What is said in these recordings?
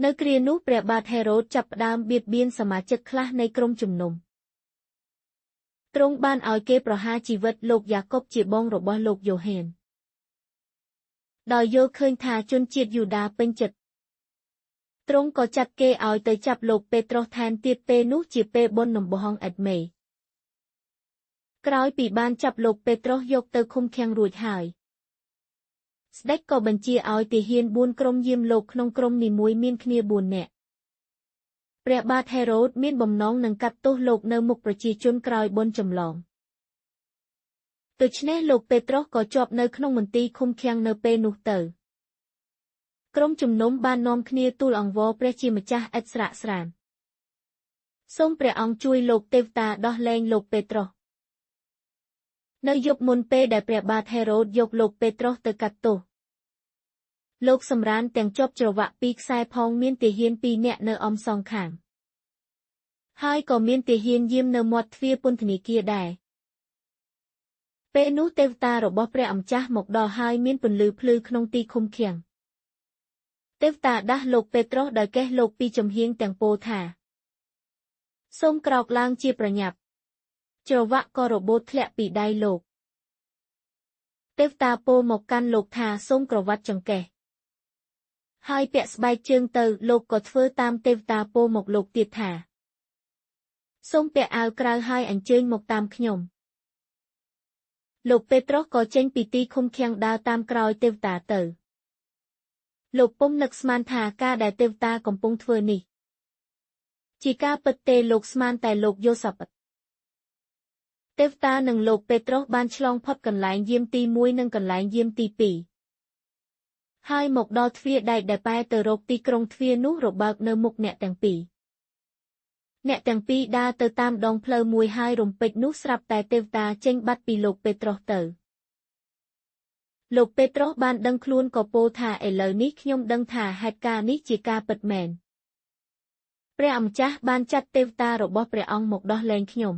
នៅគ្រានោះព្រះបាទហេរ៉ូតចាប់ផ្ដើមបៀតបៀនសមាជិកខ្លះនៃក្រុមជំនុំទ្រង់បានឲ្យគេប្រហារជីវិតលោកយ៉ាកុបជាបងរបស់លោកយ៉ូហេនដោយយល់ឃើញថាជនជាតិយូដាពេញចិត្តទ្រង់ក៏ចាត់គេឲ្យទៅចាប់លោកពេត្រុសថែមទៀតពេលនោះជាពេលបុណ្យនំបហងអេតមេក្រោយពីបានចាប់លោកពេត្រុសយកទៅឃុំឃាំងរួចហើយស្ដេចក៏បញ្ជាឲ្យទាហាន4ក្រុមយាមលោកក្នុងក្រុមនីមួយមានគ្នា4នាក់ព្រះបាទហេរ៉ូតមានបំណងនឹងកាត់ទោសលោកនៅមុខប្រជាជនក្រោយបុណ្យចម្លងដូច្នេះលោកពេត្រុសក៏ជាប់នៅក្នុងមន្ទីរឃុំឃាំងនៅពេលនោះទៅក្រុមជំនុំបាននាំគ្នាទូលអង្វរព្រះជាម្ចាស់ឥតស្រាកស្រានសូមព្រះអង្គជួយលោកទេវតាដោះលែងលោកពេត្រុសនៅយប់មុនពេលដែលព្រះបាទហេរ៉ូតយកលោកពេត្រុសទៅកាត់ទោសលោកសម្រានទាំងជាប់ច្រវាក់ពីខ្សែផងមានទាហាន2នាក់នៅអមសងខាងហើយក៏មានទាហានយាមនៅមាត់ទ្វារពន្ធនាគារដែរពេលនោះទេវតារបស់ព្រះអម្ចាស់មកដល់ហើយមានពន្លឺភ្លឺក្នុងទីឃុំឃាំងទេវតាដាស់លោកពេត្រុសដោយកេះលោកពីចំហៀងទាំងពោលថាសូមក្រោកឡើងជាប្រញាប់ច្រវាក់ក៏របូតធ្លាក់ពីដៃលោកទេវតាពោលមកកាន់លោកថាសូមក្រវ៉ាត់ចង្កេះហើយពាក់ស្បែកជើងទៅលោកក៏ធ្វើតាមទេវតាពោលមកលោកទៀតថាសូមពាក់អាវក្រៅហើយអញ្ជើញមកតាមខ្ញុំលោកពេត្រុសក៏ចេញពីទីឃុំឃាំងដើរតាមក្រោយទេវតាទៅលោកពុំនឹកស្មានថាការដែលទេវតាកំពុងធ្វើនេះជាការពិតទេលោកស្មានតែលោកយល់សប្តិទេវតានិងលោកពេត្រុសបានឆ្លងផុតកន្លែងយាមទី1និងកន្លែងយាមទី2ហើយមកដល់ទ្វារដែកដែលបែរទៅរកទីក្រុងទ្វារនោះរបើកនៅមុខអ្នកទាំងពីរអ្នកទាំងពីរដើរទៅតាមដងផ្លូវមួយហើយរំពេចនោះស្រាប់តែទេវតាចេញបាត់ពីលោកពេត្រុសទៅលោកពេត្រុសបានដឹងខ្លួនក៏ពោលថាឥឡូវនេះខ្ញុំដឹងថាហេតុការណ៍នេះជាការពិតមែនព្រះអម្ចាស់បានចាត់ទេវតារបស់ព្រះអង្គមកដោះលែងខ្ញុំ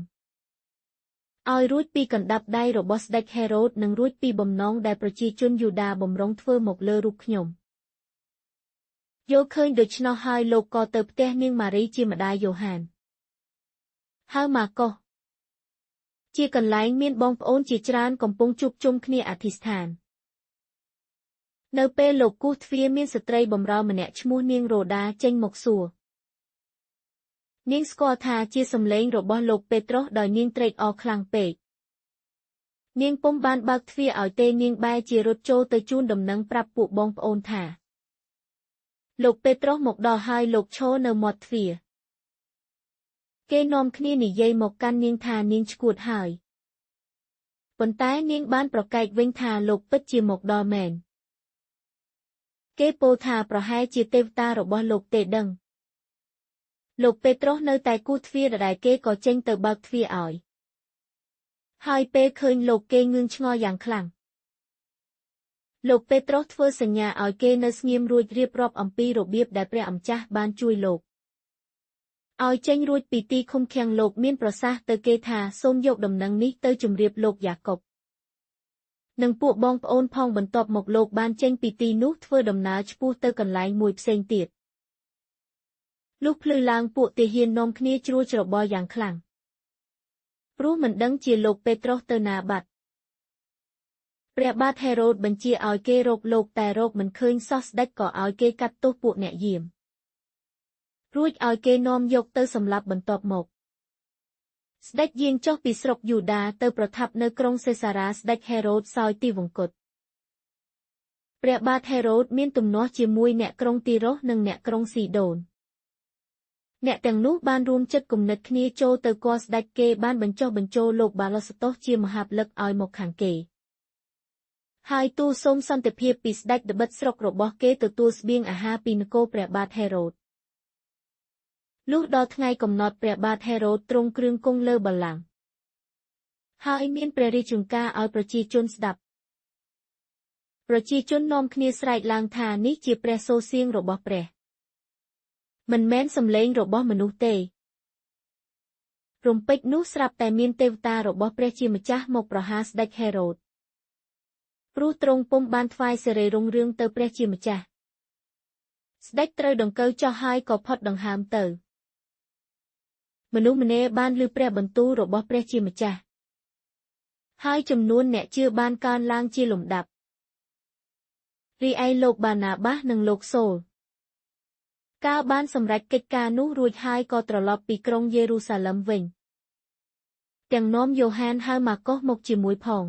ឲ្យរួចពីកណ្ដាប់ដៃរបស់ស្ដេចហេរ៉ូតនិងរួចពីបំណងដែលប្រជាជនយូដាបំរុងធ្វើមកលើរូបខ្ញុំយល់ឃើញដូច្នោះហើយលោកក៏ទៅផ្ទះនាងម៉ារីជាម្ដាយយ៉ូហានហៅម៉ាកុសជាកន្លែងមានបងប្អូនជាច្រើនកំពុងជួបជុំគ្នាអធិស្ឋាននៅពេលលោកគូសទ្វារមានស្ត្រីបម្រើម្នាក់ឈ្មោះនាងរ៉ូដាចេញមកសួរនាងស្គាល់ថាជាសំឡេងរបស់លោកពេត្រុសដោយនាងត្រេកអរខ្លាំងពេកនាងពុំបានបើកទ្វារឲ្យទេនាងបែរជារត់ចូលទៅជូនដំណឹងប្រាប់ពួកបងប្អូនថាលោកពេត្រុសមកដល់ហើយលោកឈរនៅមាត់ទ្វារគេនាំគ្នានិយាយមកកាន់នាងថានាងឈួតហើយប៉ុន្តែនាងបានប្រកែកវិញថាលោកពិតជាមកដល់មែនគេពោលថាប្រហែលជាទេវតារបស់លោកទេដឹងលោកពេត្រុសនៅតែគូសទ្វារដែលគេក៏ចេញទៅបើកទ្វារឲ្យហើយពេលឃើញលោកគេងឿងឆ្ងល់យ៉ាងខ្លាំងលោកពេត្រុសធ្វើសញ្ញាឲ្យគេនៅស្ងៀមរួចរៀបរាប់អំពីរបៀបដែលព្រះអម្ចាស់បានជួយលោកឲ្យចេញរួចពីទីឃុំឃាំងលោកមានប្រសាសន៍ទៅគេថាសូមយកដំណឹងនេះទៅជម្រាបលោកយ៉ាកុបនិងពួកបងប្អូនផងបន្ទាប់មកលោកបានចេញពីទីនោះធ្វើដំណើរឆ្ពោះទៅកន្លែងមួយផ្សេងទៀតលុះភ្លឺឡើងពួកទាហាននាំគ្នាជ្រួលច្របល់យ៉ាងខ្លាំងព្រោះមិនដឹងជាលោកពេត្រុសទៅណាបាត់ព្រះបាទហេរ៉ូតបញ្ជាឲ្យគេរកលោកតែរកមិនឃើញសោះស្ដេចក៏ឲ្យគេកាត់ទោសពួកអ្នកយាមរួចឲ្យគេនាំយកទៅសម្លាប់បន្ទាប់មកស្ដេចយាងចុះពីស្រុកយូដាទៅប្រថាប់នៅក្រុងសេសារ៉ាស្ដេចហេរ៉ូតសោយទីវង្គតព្រះបាទហេរ៉ូតមានទំនាស់ជាមួយអ្នកក្រុងទីរុសនិងអ្នកក្រុងស៊ីដូនអ្នកទាំងនោះបានរួមចិត្តគំនិតគ្នាចូលទៅគាល់ស្ដេចគេបានបញ្ចុះបញ្ចូលលោកបាឡុសតុសជាមហាពលិកឲ្យមកខាងគេហើយទូលសូមសន្តិភាពពីស្ដេចត្បិតស្រុករបស់គេទទួលស្បៀងអាហារពីនគរព្រះបាទហេរ៉ូតលុះដល់ថ្ងៃកំណត់ព្រះបាទហេរ៉ូតទ្រង់គ្រឿងគង់លើបល្ល័ង្កហើយមានព្រះរាជអង្គការឲ្យប្រជាជនស្ដាប់ប្រជាជននាំគ្នាស្រែកឡើងថានេះជាព្រះសូរសៀងរបស់ព្រះមិនមែនសំឡេងរបស់មនុស្សទេរំពេចនោះស្រាប់តែមានទេវតារបស់ព្រះជាម្ចាស់មកប្រហារស្ដេចហេរ៉ូតព្រោះទ្រង់ពុំបានថ្វាយសិរីរុងរឿងទៅព្រះជាម្ចាស់ ស្ដេចត្រូវដង្កូវចុះហើយក៏ផុតដង្ហើមទៅមនុស្សម្នាបានឮព្រះបន្ទូលរបស់ព្រះជាម្ចាស់ហើយចំនួនអ្នកជឿបានកើនឡើងជាលំដាប់រីឯលោកបាណាបាសនិងលោកសូលកាលបានសម្រេចកិច្ចការនោះរួចហើយក៏ត្រឡប់ពីក្រុងយេរូសាឡឹមវិញទាំងនាំយ៉ូហានហៅម៉ាកុសមកជាមួយផង